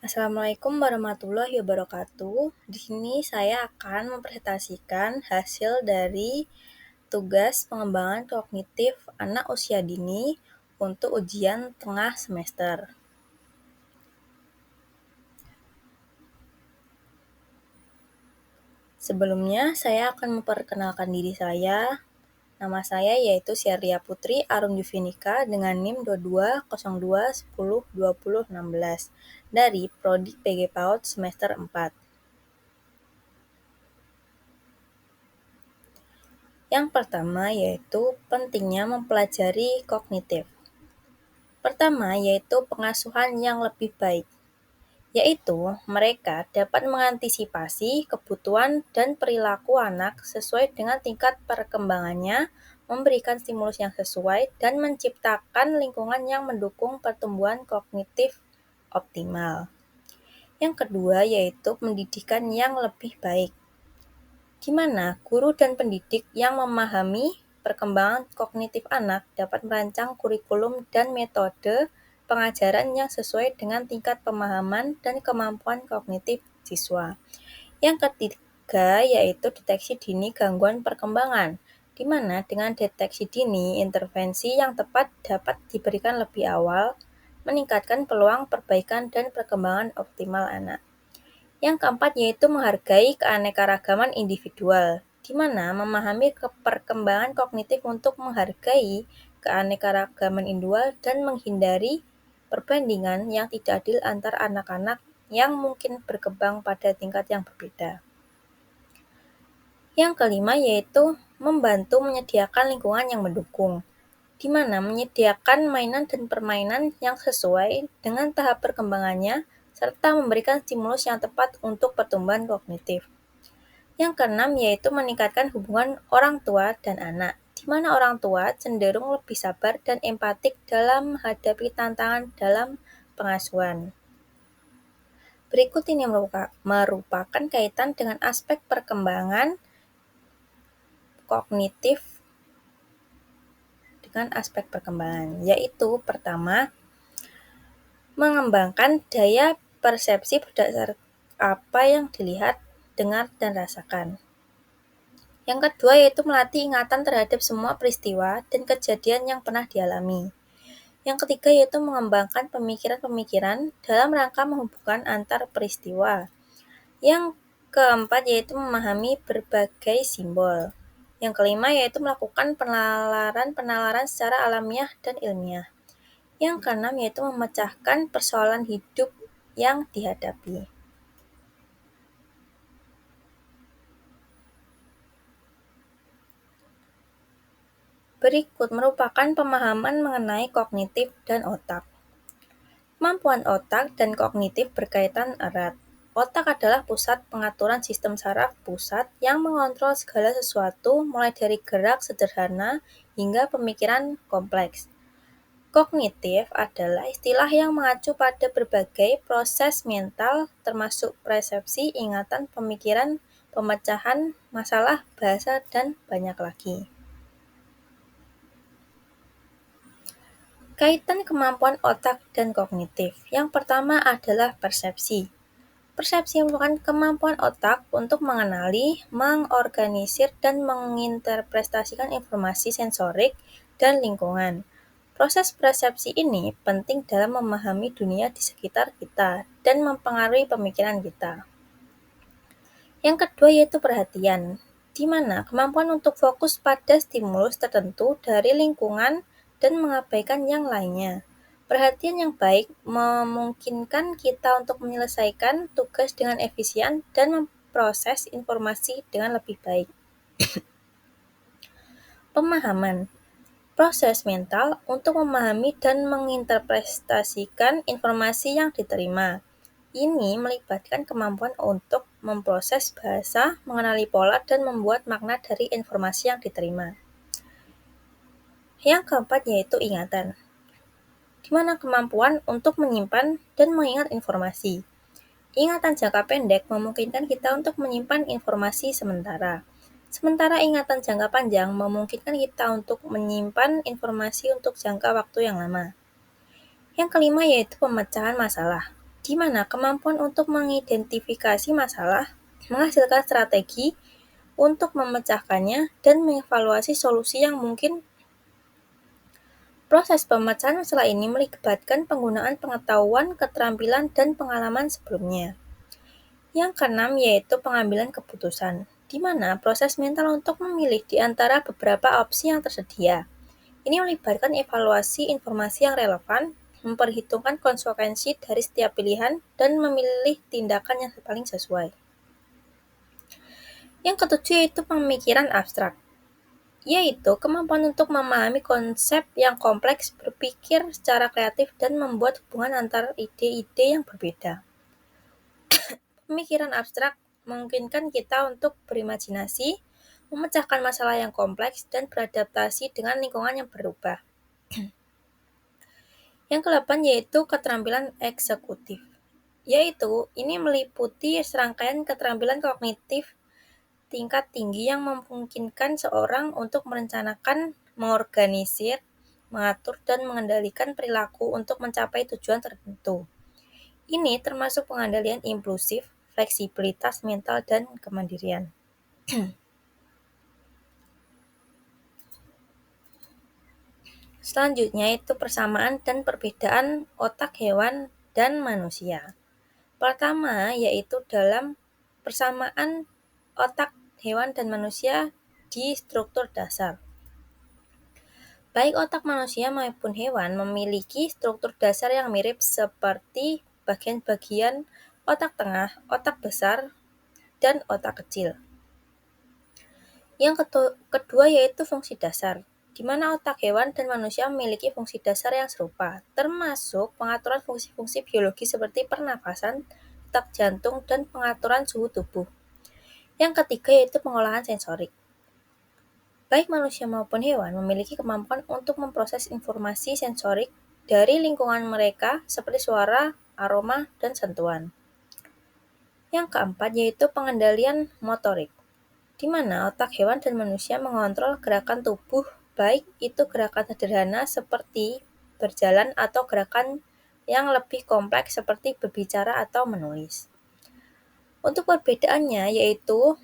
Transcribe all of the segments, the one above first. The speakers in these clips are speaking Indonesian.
Assalamualaikum warahmatullahi wabarakatuh. Di sini saya akan mempresentasikan hasil dari tugas pengembangan kognitif anak usia dini untuk ujian tengah semester. Sebelumnya, saya akan memperkenalkan diri saya. Nama saya yaitu Syaria Putri Arum Juvinika dengan NIM 2202102016 dari Prodi PG PAUD semester 4. Yang pertama yaitu pentingnya mempelajari kognitif. Pertama yaitu pengasuhan yang lebih baik, yaitu mereka dapat mengantisipasi kebutuhan dan perilaku anak sesuai dengan tingkat perkembangannya, memberikan stimulus yang sesuai, dan menciptakan lingkungan yang mendukung pertumbuhan kognitif optimal. Yang kedua yaitu pendidikan yang lebih baik, di mana guru dan pendidik yang memahami perkembangan kognitif anak dapat merancang kurikulum dan metode pengajaran yang sesuai dengan tingkat pemahaman dan kemampuan kognitif siswa. Yang ketiga yaitu deteksi dini gangguan perkembangan, di mana dengan deteksi dini, intervensi yang tepat dapat diberikan lebih awal, meningkatkan peluang perbaikan dan perkembangan optimal anak. Yang keempat yaitu menghargai keanekaragaman individual, di mana memahami perkembangan kognitif untuk menghargai keanekaragaman individual dan menghindari perbandingan yang tidak adil antar anak-anak yang mungkin berkembang pada tingkat yang berbeda. Yang kelima yaitu membantu menyediakan lingkungan yang mendukung, di mana menyediakan mainan dan permainan yang sesuai dengan tahap perkembangannya, serta memberikan stimulus yang tepat untuk pertumbuhan kognitif. Yang keenam yaitu meningkatkan hubungan orang tua dan anak, di mana orang tua cenderung lebih sabar dan empatik dalam menghadapi tantangan dalam pengasuhan. Berikut ini merupakan kaitan dengan aspek perkembangan kognitif dengan aspek perkembangan, yaitu pertama, mengembangkan daya persepsi berdasar apa yang dilihat, dengar, dan rasakan. Yang kedua yaitu melatih ingatan terhadap semua peristiwa dan kejadian yang pernah dialami. Yang ketiga yaitu mengembangkan pemikiran-pemikiran dalam rangka menghubungkan antar peristiwa. Yang keempat yaitu memahami berbagai simbol. Yang kelima yaitu melakukan penalaran secara alamiah dan ilmiah. Yang keenam yaitu memecahkan persoalan hidup yang dihadapi. Berikut merupakan pemahaman mengenai kognitif dan otak. Kemampuan otak dan kognitif berkaitan erat. Otak adalah pusat pengaturan sistem saraf pusat yang mengontrol segala sesuatu mulai dari gerak sederhana hingga pemikiran kompleks. Kognitif adalah istilah yang mengacu pada berbagai proses mental termasuk persepsi, ingatan, pemikiran, pemecahan masalah, bahasa, dan banyak lagi. Kaitan kemampuan otak dan kognitif. Yang pertama adalah persepsi. Persepsi merupakan kemampuan otak untuk mengenali, mengorganisir, dan menginterpretasikan informasi sensorik dan lingkungan. Proses persepsi ini penting dalam memahami dunia di sekitar kita dan mempengaruhi pemikiran kita. Yang kedua yaitu perhatian, di mana kemampuan untuk fokus pada stimulus tertentu dari lingkungan dan mengabaikan yang lainnya. Perhatian yang baik memungkinkan kita untuk menyelesaikan tugas dengan efisien dan memproses informasi dengan lebih baik. Pemahaman. Proses mental untuk memahami dan menginterpretasikan informasi yang diterima. Ini melibatkan kemampuan untuk memproses bahasa, mengenali pola, dan membuat makna dari informasi yang diterima. Yang keempat yaitu ingatan, di mana kemampuan untuk menyimpan dan mengingat informasi. Ingatan jangka pendek memungkinkan kita untuk menyimpan informasi sementara. Sementara ingatan jangka panjang memungkinkan kita untuk menyimpan informasi untuk jangka waktu yang lama. Yang kelima yaitu pemecahan masalah, di mana kemampuan untuk mengidentifikasi masalah, menghasilkan strategi untuk memecahkannya, dan mengevaluasi solusi yang mungkin. Proses pemecahan masalah ini melibatkan penggunaan pengetahuan, keterampilan, dan pengalaman sebelumnya. Yang keenam yaitu pengambilan keputusan, di mana proses mental untuk memilih di antara beberapa opsi yang tersedia. Ini melibatkan evaluasi informasi yang relevan, memperhitungkan konsekuensi dari setiap pilihan, dan memilih tindakan yang paling sesuai. Yang ketujuh yaitu pemikiran abstrak, yaitu kemampuan untuk memahami konsep yang kompleks, berpikir secara kreatif, dan membuat hubungan antara ide-ide yang berbeda. Pemikiran abstrak memungkinkan kita untuk berimajinasi, memecahkan masalah yang kompleks, dan beradaptasi dengan lingkungan yang berubah. Yang ke-8 yaitu keterampilan eksekutif, yaitu ini meliputi serangkaian keterampilan kognitif tingkat tinggi yang memungkinkan seorang untuk merencanakan, mengorganisir, mengatur, dan mengendalikan perilaku untuk mencapai tujuan tertentu. Ini termasuk pengendalian impulsif, fleksibilitas mental, dan kemandirian. Selanjutnya itu persamaan dan perbedaan otak hewan dan manusia. Pertama yaitu dalam persamaan otak hewan dan manusia di struktur dasar. Baik otak manusia maupun hewan memiliki struktur dasar yang mirip seperti bagian-bagian otak tengah, otak besar, dan otak kecil. Yang kedua yaitu fungsi dasar, di mana otak hewan dan manusia memiliki fungsi dasar yang serupa, termasuk pengaturan fungsi-fungsi biologi seperti pernapasan, detak jantung, dan pengaturan suhu tubuh. Yang ketiga yaitu pengolahan sensorik. Baik manusia maupun hewan memiliki kemampuan untuk memproses informasi sensorik dari lingkungan mereka seperti suara, aroma, dan sentuhan. Yang keempat yaitu pengendalian motorik, di mana otak hewan dan manusia mengontrol gerakan tubuh, baik itu gerakan sederhana seperti berjalan atau gerakan yang lebih kompleks seperti berbicara atau menulis. Untuk perbedaannya yaitu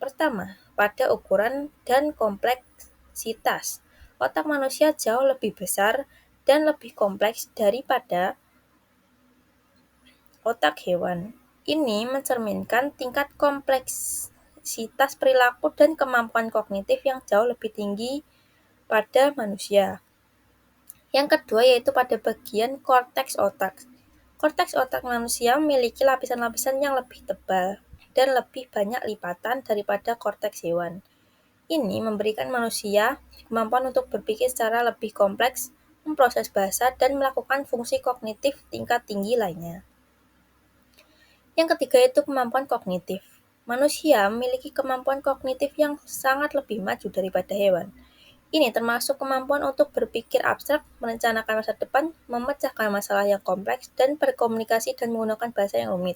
pertama, pada ukuran dan kompleksitas. Otak manusia jauh lebih besar dan lebih kompleks daripada otak hewan. Ini mencerminkan tingkat kompleksitas perilaku dan kemampuan kognitif yang jauh lebih tinggi pada manusia. Yang kedua yaitu pada bagian korteks otak. Korteks otak manusia memiliki lapisan-lapisan yang lebih tebal dan lebih banyak lipatan daripada korteks hewan. Ini memberikan manusia kemampuan untuk berpikir secara lebih kompleks, memproses bahasa, dan melakukan fungsi kognitif tingkat tinggi lainnya. Yang ketiga itu kemampuan kognitif. Manusia memiliki kemampuan kognitif yang sangat lebih maju daripada hewan. Ini termasuk kemampuan untuk berpikir abstrak, merencanakan masa depan, memecahkan masalah yang kompleks, dan berkomunikasi dan menggunakan bahasa yang rumit.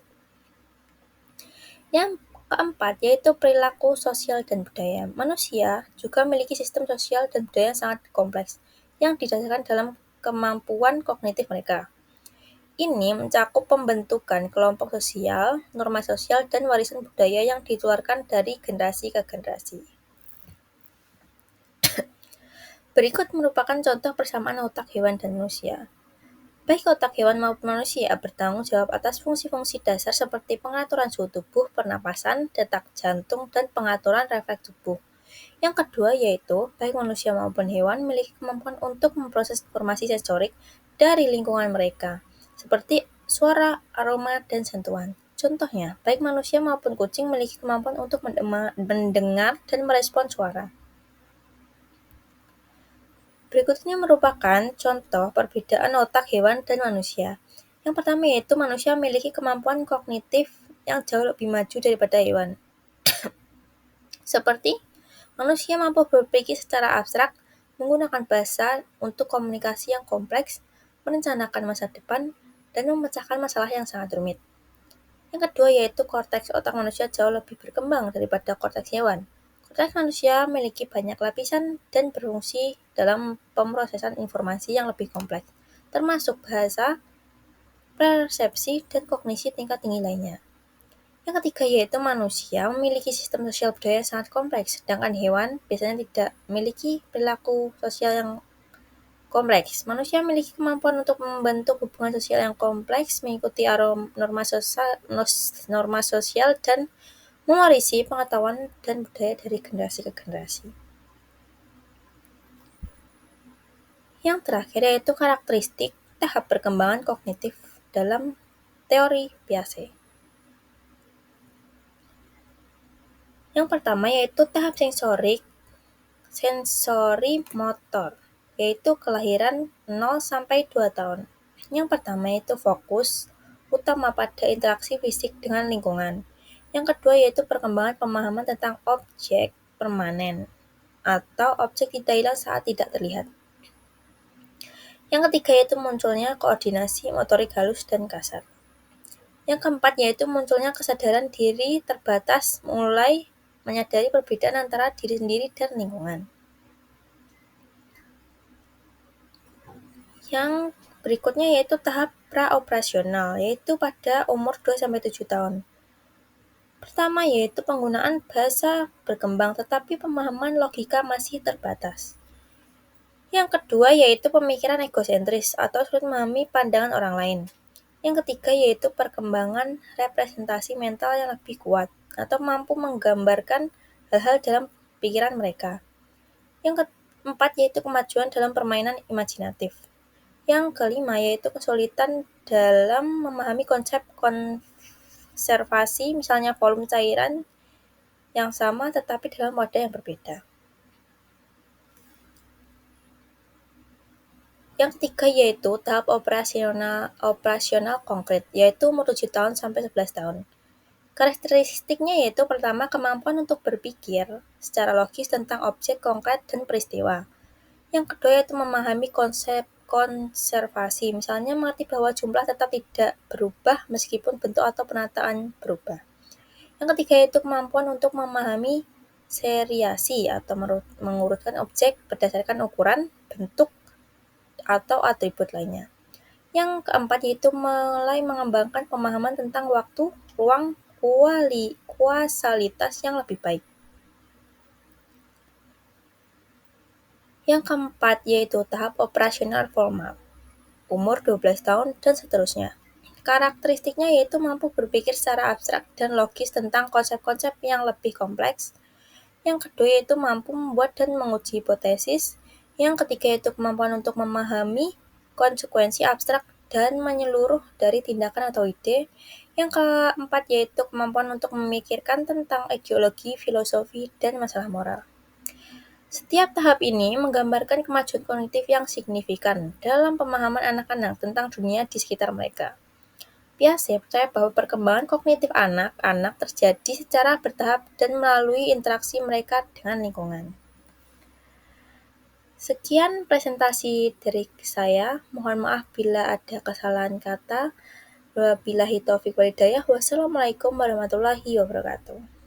Yang keempat yaitu perilaku sosial dan budaya. Manusia juga memiliki sistem sosial dan budaya yang sangat kompleks yang didasarkan dalam kemampuan kognitif mereka. Ini mencakup pembentukan kelompok sosial, norma sosial, dan warisan budaya yang ditularkan dari generasi ke generasi. Berikut merupakan contoh persamaan otak hewan dan manusia. Baik otak hewan maupun manusia bertanggung jawab atas fungsi-fungsi dasar seperti pengaturan suhu tubuh, pernapasan, detak jantung, dan pengaturan refleks tubuh. Yang kedua yaitu, baik manusia maupun hewan memiliki kemampuan untuk memproses informasi sensorik dari lingkungan mereka, seperti suara, aroma, dan sentuhan. Contohnya, baik manusia maupun kucing memiliki kemampuan untuk mendengar dan merespon suara. Berikutnya merupakan contoh perbedaan otak hewan dan manusia. Yang pertama yaitu manusia memiliki kemampuan kognitif yang jauh lebih maju daripada hewan. Seperti manusia mampu berpikir secara abstrak, menggunakan bahasa untuk komunikasi yang kompleks, merencanakan masa depan, dan memecahkan masalah yang sangat rumit. Yang kedua yaitu korteks otak manusia jauh lebih berkembang daripada korteks hewan. Korteks manusia memiliki banyak lapisan dan berfungsi dalam pemrosesan informasi yang lebih kompleks, termasuk bahasa, persepsi, dan kognisi tingkat tinggi lainnya. Yang ketiga yaitu manusia memiliki sistem sosial budaya yang sangat kompleks, sedangkan hewan biasanya tidak memiliki perilaku sosial yang kompleks. Manusia memiliki kemampuan untuk membentuk hubungan sosial yang kompleks, mengikuti norma sosial, dan mewarisi pengetahuan dan budaya dari generasi ke generasi. Yang terakhir yaitu karakteristik tahap perkembangan kognitif dalam teori Piaget. Yang pertama yaitu tahap sensori motor, yaitu kelahiran 0 sampai 2 tahun. Yang pertama yaitu fokus utama pada interaksi fisik dengan lingkungan. Yang kedua yaitu perkembangan pemahaman tentang objek permanen atau objek tidak hilang saat tidak terlihat. Yang ketiga yaitu munculnya koordinasi motorik halus dan kasar. Yang keempat yaitu munculnya kesadaran diri terbatas, mulai menyadari perbedaan antara diri sendiri dan lingkungan. Yang berikutnya yaitu tahap praoperasional, yaitu pada umur 2-7 tahun. Pertama yaitu penggunaan bahasa berkembang tetapi pemahaman logika masih terbatas. Yang kedua yaitu pemikiran egosentris atau sulit memahami pandangan orang lain. Yang ketiga yaitu perkembangan representasi mental yang lebih kuat atau mampu menggambarkan hal-hal dalam pikiran mereka. Yang keempat yaitu kemajuan dalam permainan imajinatif. Yang kelima yaitu kesulitan dalam memahami konsep konservasi, misalnya volume cairan yang sama tetapi dalam wadah yang berbeda. Yang ketiga yaitu tahap operasional konkret, yaitu umur 7 tahun sampai 11 tahun. Karakteristiknya yaitu pertama kemampuan untuk berpikir secara logis tentang objek konkret dan peristiwa. Yang kedua yaitu memahami konsep konservasi, misalnya mengerti bahwa jumlah tetap tidak berubah meskipun bentuk atau penataan berubah. Yang ketiga yaitu kemampuan untuk memahami seriasi atau mengurutkan objek berdasarkan ukuran, bentuk, atau atribut lainnya. Yang keempat yaitu mulai mengembangkan pemahaman tentang waktu, ruang, kuasalitas yang lebih baik. Yang keempat yaitu tahap operasional formal, umur 12 tahun dan seterusnya. Karakteristiknya yaitu mampu berpikir secara abstrak dan logis tentang konsep-konsep yang lebih kompleks. Yang kedua yaitu mampu membuat dan menguji hipotesis. Yang ketiga yaitu kemampuan untuk memahami konsekuensi abstrak dan menyeluruh dari tindakan atau ide. Yang keempat yaitu kemampuan untuk memikirkan tentang ideologi, filosofi, dan masalah moral. Setiap tahap ini menggambarkan kemajuan kognitif yang signifikan dalam pemahaman anak-anak tentang dunia di sekitar mereka. Piaget percaya bahwa perkembangan kognitif anak-anak terjadi secara bertahap dan melalui interaksi mereka dengan lingkungan. Sekian presentasi dari saya. Mohon maaf bila ada kesalahan kata. Wabillahi taufiq wal hidayah. Wassalamualaikum warahmatullahi wabarakatuh.